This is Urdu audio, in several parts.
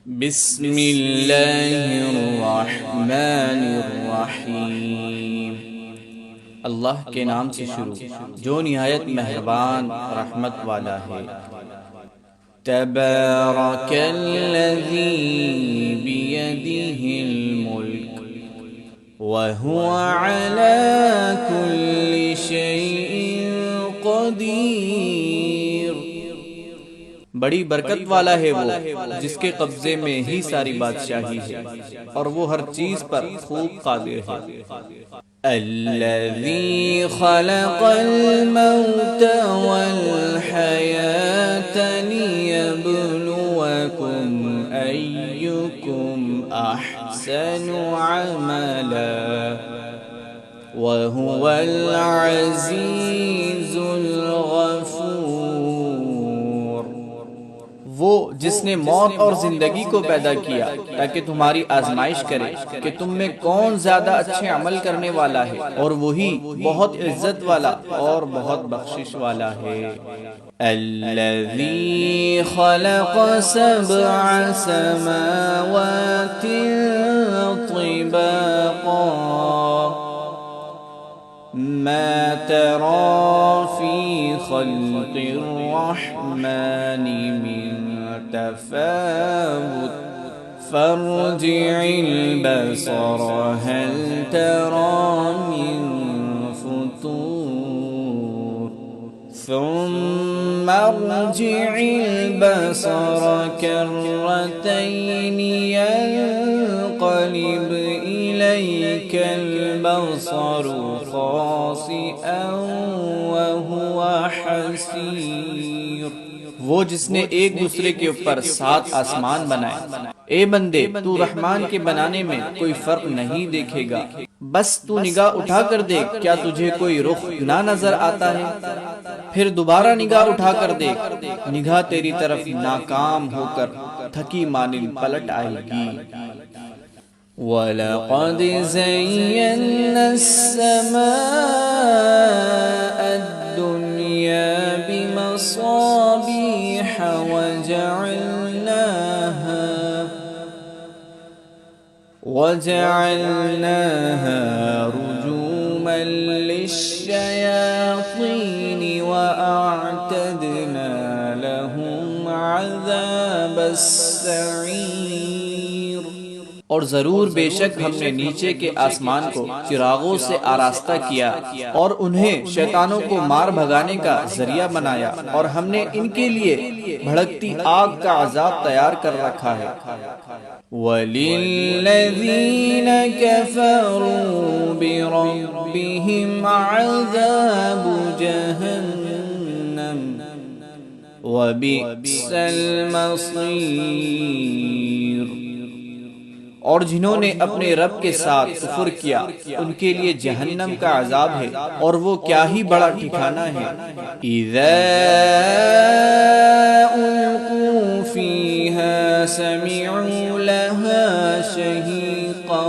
بسم اللہ الرحمن الرحیم۔ اللہ کے نام سے شروع جو نہایت مہربان رحمت والا ہے۔ تبارک الذی بیدہ الملک وہو علی کل شیء قدیر۔ بڑی برکت والا ہے وہ جس کے قبضے میں ہی ساری بادشاہی ہے اور وہ ہر چیز پر خوب قادر ہے۔ الذی خلق الموت والحیاة لیبلوکم ایکم احسن عملا وہو العزیز الغفور۔ وہ جس نے موت اور زندگی کو پیدا کیا تاکہ تمہاری آزمائش کرے کہ تم میں کون زیادہ اچھے عمل کرنے والا ہے، اور وہی بہت عزت والا اور بہت بخشش والا ہے۔ الذی خلق سبع سماوات طباقا ما ترى في خلق الرحمن من تفاوت فارجع البصر هل ترى من فطور ثم ارجع البصر كرتين ينقلب إليك البصر خاسئا وهو حسير۔ وہ جس نے ایک دوسرے کے اوپر 7 آسمان بنائے۔ اے بندے، تو رحمان کے بنانے میں کوئی فرق نہیں دیکھے گا، بس تو نگاہ اٹھا کر دیکھ، کیا تجھے کوئی رخ نہ نظر آتا ہے؟ پھر دوبارہ نگاہ اٹھا کر دیکھ، نگاہ تیری طرف ناکام ہو کر تھکی مانند پلٹ آئے گی۔ وَلَقَدْ زَيَّنَّا السَّمَاءَ الدُّنْيَا بِمَصَابِيحَ وَجَعَلْنَاهَا رُجُومًا لِلشَّيَاطِينِ وَأَعْتَدْنَا لَهُمْ عَذَابَ السَّعِيرِ۔ اور ضرور بے شک ہم نے نیچے کے آسمان کو چراغوں سے آراستہ کیا اور انہیں شیطانوں کو مار بھگانے کا ذریعہ بنایا، اور ہم نے ان کے لیے بھڑکتی آگ کا عذاب تیار کر رکھا ہے۔ وَلِلَّذِينَ كَفَرُوا بِرَبِّهِمْ عَذَابُ جَهَنَّمَ وَبِئْسَ الْمَصِيرُ۔ اور جنہوں نے اپنے رب کے ساتھ کفر کیا ان کے لیے جہنم کا عذاب ہے، اور وہ کیا ہی بڑا ٹھکانہ ہے۔ اذا القوا فیہا سمعوا لہا شہیقا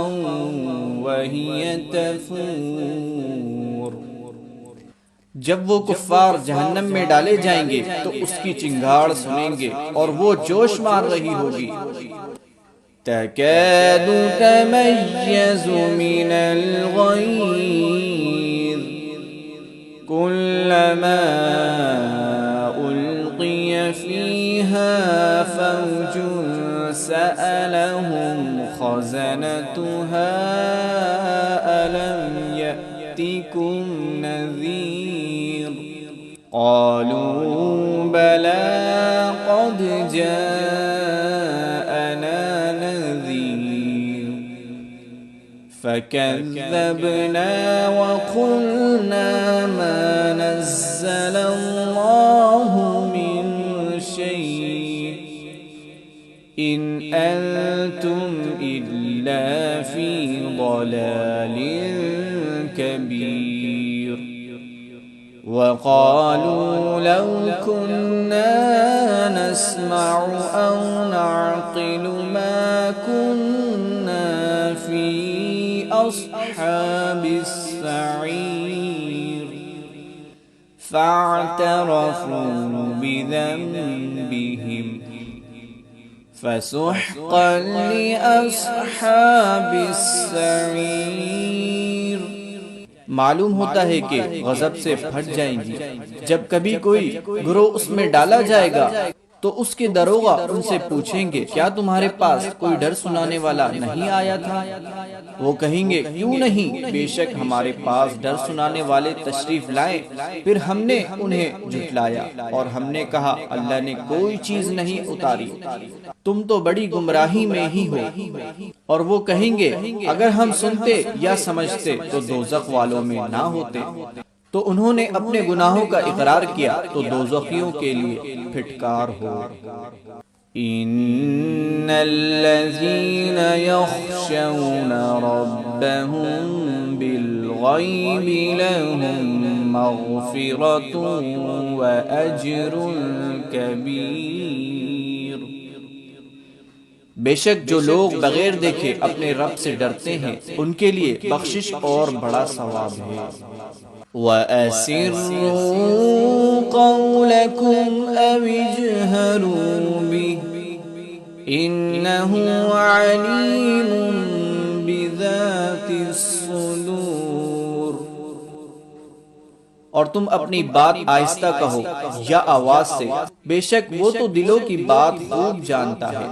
وہی تفور۔ جب وہ کفار جہنم میں ڈالے جائیں گے تو اس کی چنگھاڑ سنیں گے اور وہ جوش مار رہی ہوگی۔ تكاد تميز من الغيظ كلما ألقي فيها فوج سألهم خزنتها ألم يأتكم نذير قالوا بلى قد جاءنا فكذبنا وقلنا ما نزل الله من شيء إن أنتم إلا في ضلال كبير وقالوا لو كنا نسمع أو نعقل ما كنا في أصحاب السعير فاعترفوا بذنبهم فسحقا لأصحاب السعیر۔ معلوم ہوتا ہے کہ غضب سے پھٹ جائیں گی جب کبھی کوئی گروہ اس میں ڈالا جائے گا تو اس کے داروغہ ان سے پوچھیں گے کیا تمہارے پاس کوئی ڈر سنانے والا نہیں آیا تھا؟ وہ کہیں گے کیوں نہیں، بے شک ہمارے پاس ڈر سنانے والے تشریف لائے، پھر ہم نے انہیں جھٹلایا اور ہم نے کہا اللہ نے کوئی چیز نہیں اتاری، تم تو بڑی گمراہی میں ہی ہو۔ اور وہ کہیں گے اگر ہم سنتے یا سمجھتے تو دوزخ والوں میں نہ ہوتے۔ تو انہوں نے اپنے گناہوں کا اقرار کیا تو دوزخیوں کے لیے پھٹکار ہو۔ ان الذين يخشون ربهم بالغيب لهم مغفرة واجر كبير۔ بے شک جو لوگ بغیر دیکھے اپنے رب سے ڈرتے ہیں ان کے لیے بخشش اور بڑا ثواب ہے۔ وَأَسِرُّوا قَوْلَكُمْ أَوِ اجْهَرُوا بِهِ إِنَّهُ عَلِيمٌ بِذَاتِ الصُّدُورِ۔ اور تم اپنی بات آہستہ کہو یا آواز سے، بے شک وہ تو دلوں کی بات خوب جانتا ہے۔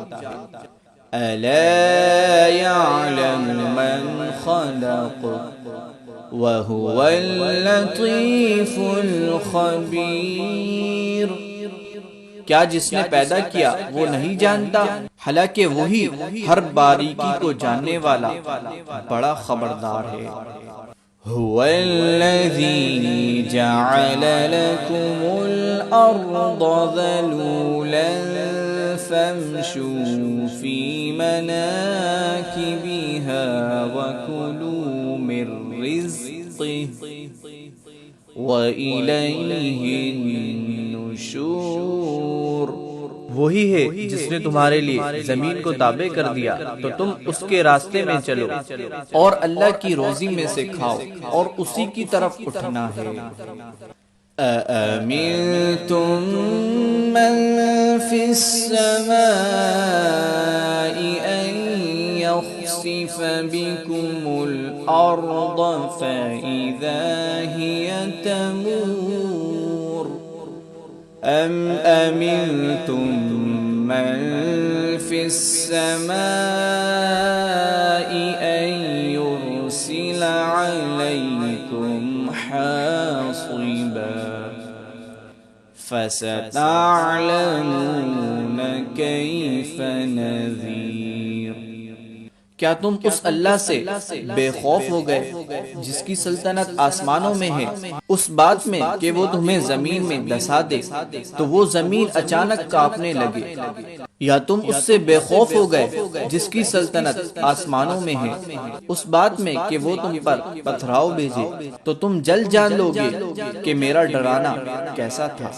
أَلَا يَعْلَمُ مَنْ خَلَقَ وَهُوَ اللَّطِيفُ الْخَبِيرُ۔ کیا جس نے پیدا کیا وہ نہیں جانتا، حالانکہ وہی ہر باریکی کو جاننے والا بڑا خبردار ہے۔ هو الذي جعل لكم الأرض ذلولا فامشوا في مناكبها وكلوا من رزقه وإليه النشور۔ وہی ہے جس نے تمہارے لیے زمین کو تابع کر دیا تو تم اس کے راستے میں چلو اور اللہ کی روزی میں سے کھاؤ اور اسی کی طرف اٹھنا ہے۔ أَأَمِنْتُمْ مَنْ فِي السَّمَاءِ أَنْ يَخْسِفَ بِكُمُ الْأَرْضَ فَإِذَا هِيَ تَمُورُ أَمْ أَمِنْتُمْ مَنْ فِي السَّمَاءِ أَنْ يُرْسِلَ عَلَيْكُمْ حَاصِبًا فَسَتَعْلَمُونَ كَيْفَ نَذِيرٌ۔ کیا تم اس اللہ سے بے خوف ہو گئے جس کی سلطنت آسمانوں میں ہے، اس بات میں کہ وہ تمہیں زمین میں دسا دے تو وہ زمین اچانک کانپنے لگے، یا تم اس سے بے خوف ہو گئے جس کی سلطنت آسمانوں میں ہے، اس بات میں کہ وہ تم پر پتھراؤ بھیجے تو تم جلد جان لو گے کہ میرا ڈرانا کیسا تھا۔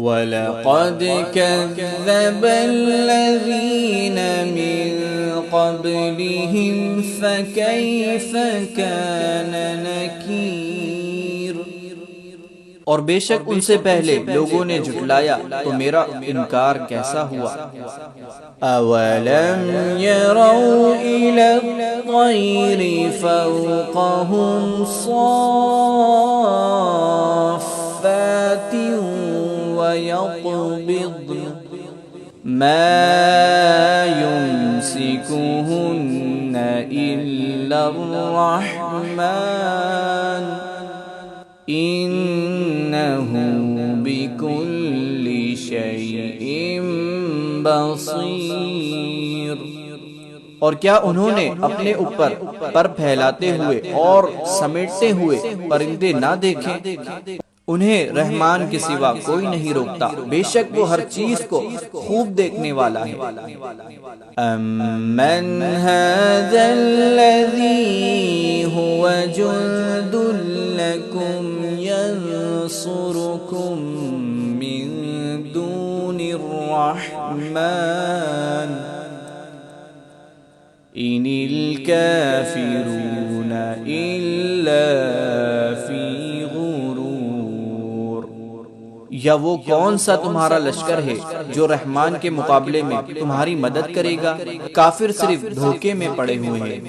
وَلَقَدْ كَذَّبَ الَّذِينَ مِن قَبْلِهِمْ فَكَيْفَ كَانَ نَكِيرٌ۔ اور بے شک ان سے پہلے لوگوں نے جھٹلایا تو میرا انکار کیسا ہوا۔ أَوَلَمْ يَرَوْا إِلَى الطَّيْرِ فَوْقَهُمْ صَافَّاتٍ وَيَقْبِضْنَ مَا يُمْسِكُهُنَّ إِلَّا الرَّحْمَنُ إِنَّهُ بِكُلِّ شَيْءٍ بَصِيرٌ۔ اور کیا انہوں نے اپنے اوپر پر پھیلاتے ہوئے اور سمیٹتے ہوئے پرندے نہ دیکھے؟ انہیں رحمان کے سوا کوئی نہیں روکتا، بے شک وہ ہر چیز کو خوب دیکھنے والا ہے۔ أَمَّنْ هَذَا الَّذِي هُوَ جُنْدٌ لَكُمْ يَنْصُرُكُمْ مِنْ دُونِ الرَّحْمَنِ إِنِ الْكَافِرُونَ إِلَّا فِي غُرُورٍ۔ یا وہ کون سا تمہارا لشکر ہے جو رحمان کے مقابلے میں تمہاری مدد کرے گا؟ کافر صرف دھوکے میں پڑے ہوئے ہیں۔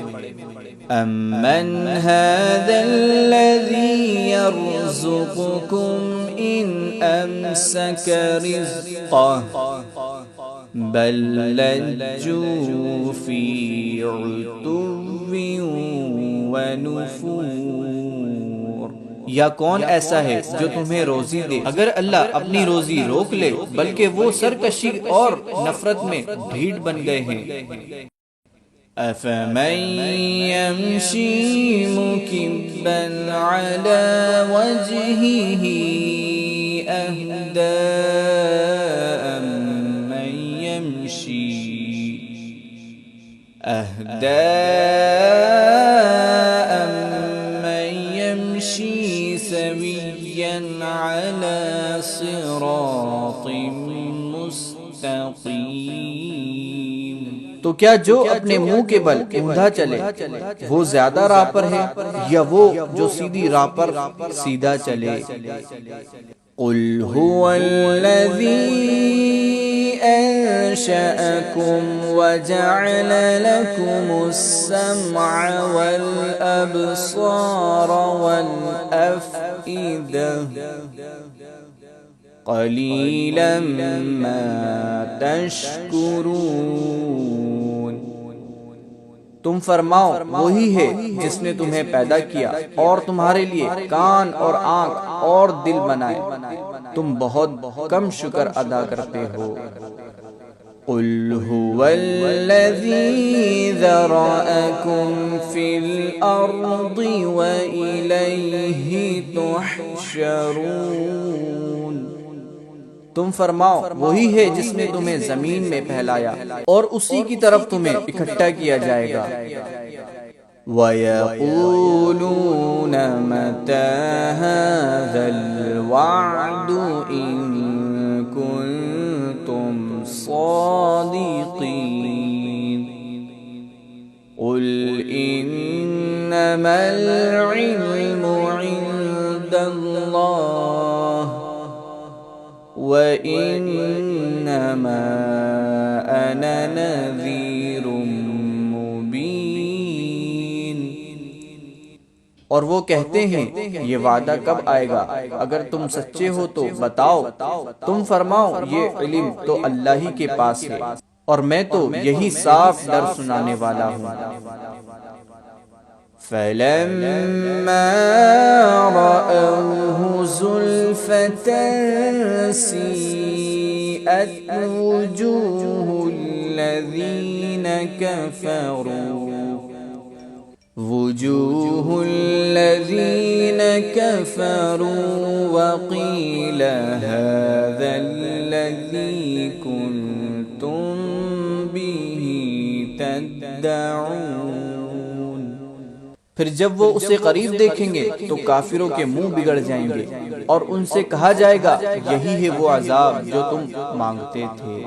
امن هذا الذي يرزقكم ان امسك رزقه بل لجوا في عتو ونفور۔ یا کون ایسا ہے جو تمہیں روزی دے اگر اللہ اپنی روزی روک لے، بلکہ وہ سرکشی اور نفرت میں ڈھیٹ بن گئے ہیں۔ أَفَمَن يَمْشِي مُكِبًّا عَلَى وَجْهِهِ أَهْدَىٰ أَمَّن يَمْشِي سَوِيًّا عَلَى صِرَاطٍ مُسْتَقِيمٍ۔ تو کیا جو اپنے منہ کے بل اوندا چلے وہ زیادہ راہ پر ہے، یا وہ جو سیدھی راہ پر سیدھا چلے؟ قل هو الذی انشأکم وجعل لکم السمع والابصار والافئدہ قلیلا ما تشکرون۔ تم فرماؤ وہی ہے جس نے تمہیں پیدا کیا اور تمہارے لیے کان اور آنکھ اور دل بنائے، تم بہت کم شکر ادا کرتے ہو۔ قل هو الذی ذرأکم فی الارض وإلیہ تحشرون۔ تم فرماؤ وہی ہے جس نے تمہیں زمین میں پھیلایا اور اسی کی طرف تمہیں اکٹھا کیا جائے گا۔ وَيَقُولُونَ مَتَىٰ هَٰذَا الْوَعْدُ إِن كُنتُمْ صَادِقِينَ قُلْ إِنَّمَا الْعِلْمُ عِندَ اللَّهِ وَإِنَّمَا أَنَا نَذِيرٌ مُبِينٌ۔ اور وہ کہتے ہیں یہ وعدہ کب آئے گا؟ اگر تم سچے ہو تو بتاؤ۔ تم فرماؤ یہ علم تو اللہ ہی کے پاس ہے اور میں تو یہی صاف ڈر سنانے والا ہوں۔ فَلَمَّا رَأَوْهُ زُلْفَةً سِيئَتْ وُجُوهُ الَّذِينَ كَفَرُوا وَقِيلَ هَٰذَا الَّذِي كُنتُم بِهِ تَدَّعُونَ۔ پھر جب وہ اسے قریب دیکھیں گے تو کافروں کے منہ بگڑ جائیں گے اور ان سے کہا جائے گا یہی ہے وہ عذاب جو تم مانگتے تھے۔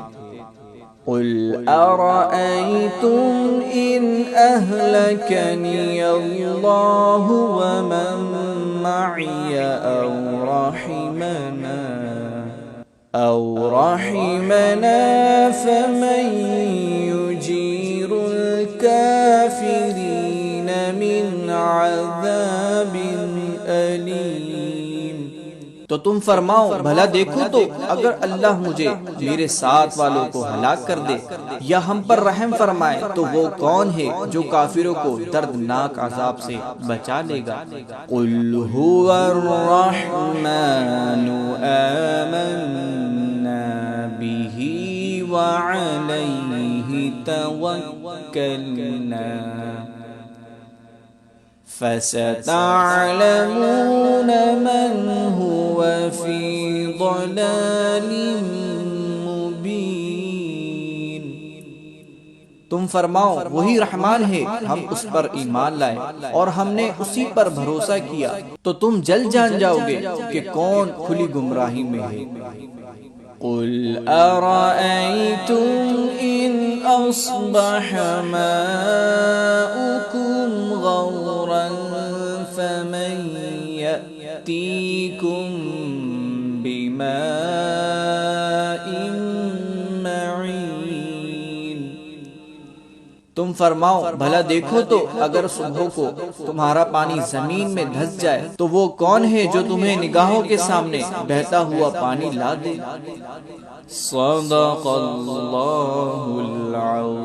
قل ارأيتم ان اهلكني الله ومن معي او رحمنا فمن يجير الكافرين من عذاب أليم۔ تو تم فرماؤ بھلا دیکھو تو اگر اللہ مجھے میرے ساتھ والوں کو ہلاک کر دے یا ہم پر رحم فرمائے تو وہ کون ہے جو کافروں کو دردناک عذاب سے بچا لے گا؟ قل هو الرحمن آمنا به وعليه توكلنا فَسَتَعْلَمُونَ مَنْ هُوَ فِي ضَلَالٍ مُبِينٍ۔ تم فرماؤ وہی رحمان ہے، ہم اس پر ایمان لائے اور ہم نے اسی پر بھروسہ کیا، تو تم جلد جان جاؤ گے کہ کون کھلی گمراہی میں ہے۔ قل أرأيتم إن أصبح ماؤكم غورا فمن يأتيكم بماء تم فرماؤ بھلا دیکھو تو اگر صبح کو تمہارا پانی زمین میں دھس جائے تو وہ کون ہے جو تمہیں نگاہوں کے سامنے بہتا ہوا پانی لا دے۔ صدق اللہ العظیم۔